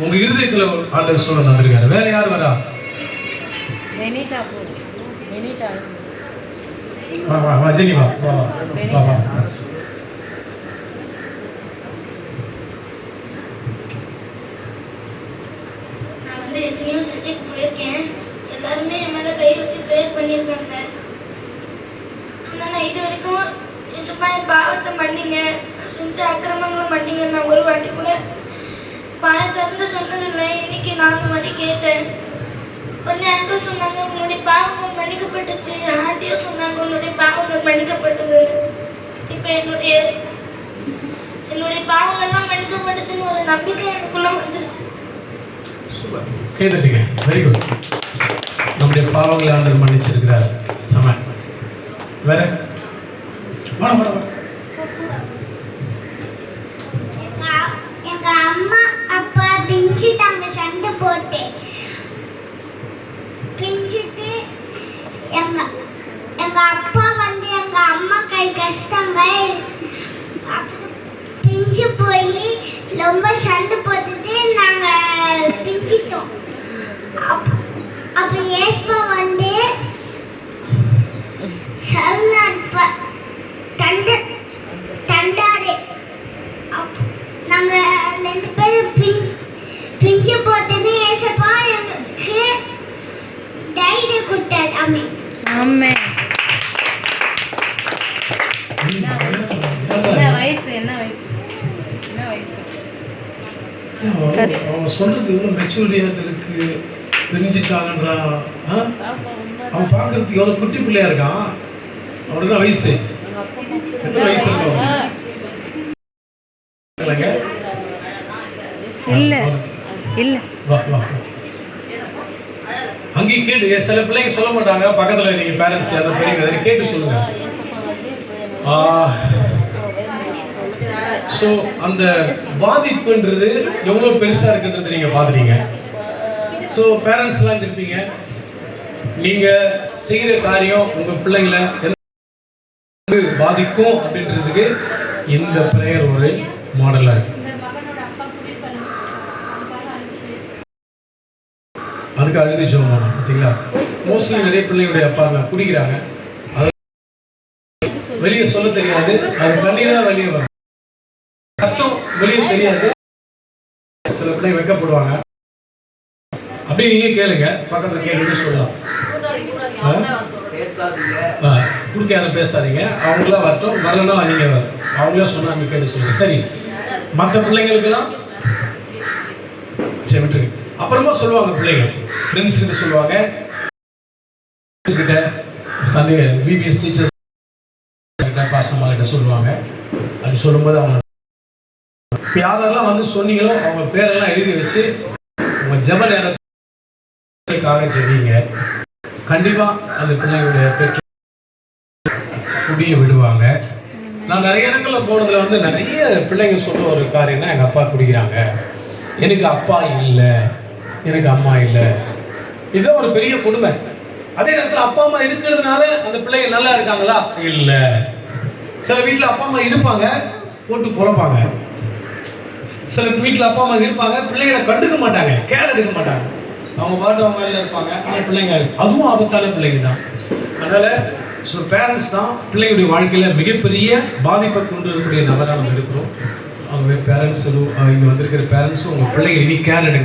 உங்க இருதயத்துல ஆண்டவர் சொல்ல தந்திருக்காரு. வேற யார் வரா? வா ஜெனி வா வா வா வா. நான் வந்து எத்தனையோ சர்ச்சைக்கு போயிருக்கேன். எல்லாருமே என் மேல கை வச்சு ப்ரேயர் பண்ணியிருக்காங்க. ஆனால் நான் இது வரைக்கும் சும்மா என் பாவத்தை மன்னிங்க, செஞ்ச அக்கிரமங்களை மன்னிங்க நான் ஒரு வாட்டி கூட பாய திறந்து சொன்னதில்லை. இன்னைக்கு நான் அந்த மாதிரி கேட்டேன். உடனே அங்கிள் சொன்னாங்க உன்னுடைய பாவங்கள் மன்னிக்கப்பட்டுச்சு. ஆண்டியும் சொன்னாங்க உன்னுடைய பாவங்கள் மன்னிக்கப்பட்டது. இப்போ என்னுடைய பாவங்கள்லாம் மன்னிக்கப்பட்டுச்சுன்னு ஒரு நம்பிக்கை எனக்குள்ள வந்துருச்சு. கேட்டுட்டீங்க, வெரி குட். நம்முடைய பாவங்களை ஆண்டவர் மன்னிச்சிருக்கிறார். சம வேற வா வா வா. எங்க அம்மா அப்பா பிஞ்சிட்டாங்க சண்டை போட்டு. பிஞ்சிட்டு எங்க அப்பா வந்து எங்க அம்மா கை கஷ்டங்க பிஞ்சு போய் ரொம்ப சண்டை போட்டுட்டு நாங்க பிஞ்சிட்டோம். அப்ப ஏஸ்பா வந்து தண்டாரு. நாங்க 2 பேரும் பிஞ்சு போட்டது ஏசப்பா எங்களுக்கு தைரியம் கொடுத்தாரு. ஆமென் ஆமென். அவங்க சொல்றது எவ்வளோ மெச்சூரிட்டியாக இருக்கு. பிரிஞ்சிட்டாங்கன்றா. அவன் பார்க்கறதுக்கு எவ்வளோ குட்டி பிள்ளையா இருக்கான். அவனுக்கு தான் வயசு. எத்தனை வயசு இருக்கும்? இல்ல இல்ல வா வா. அங்கேயும் கேட்டு சில பிள்ளைங்க சொல்ல மாட்டாங்க. பக்கத்துல நீங்க பேரண்ட்ஸ் அந்த பிள்ளைங்க கேட்டு சொல்லுங்க. ஸோ அந்த பாதிப்புன்றது எவ்வளோ பெருசாக இருக்குன்றது நீங்கள் பார்க்குறீங்க. ஸோ பேரண்ட்ஸ்லாம் இருப்பீங்க, நீங்கள் செய்கிற காரியம் உங்கள் பிள்ளைங்களை பாதிக்கும் அப்படின்றதுக்கு இந்த ப்ரேயர் ஒரு மாடலாக இருக்கு. அதுக்கு அழுது ஜெபம் பண்ணணும். பார்த்தீங்களா, மோஸ்ட்லி நிறைய பிள்ளைங்களுடைய அப்பாங்க குடிக்கிறாங்க, அது வெளியே சொல்ல தெரியாது, அது கண்ணீராக வெளியே வரும். கஷ்டம் வெளியே தெரியாது. சில பிள்ளைங்க வைக்கப்படுவாங்க. அப்படியே நீங்க கேளுங்க, பக்கத்துல கேட்டு சொல்லலாம். குறுக்க பேசாதீங்க, அவங்களாம் வரட்டும், வரலன்னா நீங்க வரும். அவங்களே சொன்னா நீங்க கேட்டு சொல்லுங்க. சரி, மற்ற பிள்ளைங்களுக்கெல்லாம் சரி விட்டுருங்க. அப்புறமா சொல்லுவாங்க பிள்ளைங்க, ஃப்ரெண்ட்ஸ் கிட்ட சொல்லுவாங்க, கிட்ட சண்டே பிபிஎஸ் டீச்சர்ஸ் பாசமாக கிட்ட சொல்லுவாங்க. அது சொல்லும்போது அவங்க யாரெல்லாம் வந்து சொன்னீங்களோ அவங்க பேரெல்லாம் எழுதி வச்சு உங்க ஜெப நேரத்துக்காக ஜெபிங்க. கண்டிப்பா அந்த பிள்ளைங்களுடைய பெற்றோர் குடிய விடுவாங்க. நான் நிறைய இடங்கள்ல போனதுல வந்து நிறைய பிள்ளைங்க சொல்ற ஒரு காரியம்னா, எங்க அப்பா குடிக்கிறாங்க, எனக்கு அப்பா இல்லை, எனக்கு அம்மா இல்லை. இதுதான் ஒரு பெரிய கொடுமை. அதே நேரத்தில் அப்பா அம்மா இருக்கிறதுனால அந்த பிள்ளைங்க நல்லா இருக்காங்களா? இல்லை. சில வீட்டில் அப்பா அம்மா இருப்பாங்க, போட்டு பொழப்பாங்க. சில வீட்டில் அப்பா அம்மா இருப்பாங்க, பிள்ளைங்களை கண்டுக்க மாட்டாங்க, கேர் எடுக்க மாட்டாங்க, அவங்க பாட்டு அவங்க வேலையில் இருப்பாங்க. அந்த பிள்ளைங்க அதுவும் ஆபத்தான பிள்ளைங்க தான். அதனால் ஸோ பேரண்ட்ஸ் தான் பிள்ளைங்களுடைய வாழ்க்கையில் மிகப்பெரிய பாதிப்பை கொண்டு வரக்கூடிய நபராக நம்ம இருக்கிறோம். அவங்க பேரண்ட்ஸும் இங்கே வந்திருக்கிற பேரண்ட்ஸும் உங்கள் பிள்ளைங்க இனி கேர் எடுங்க.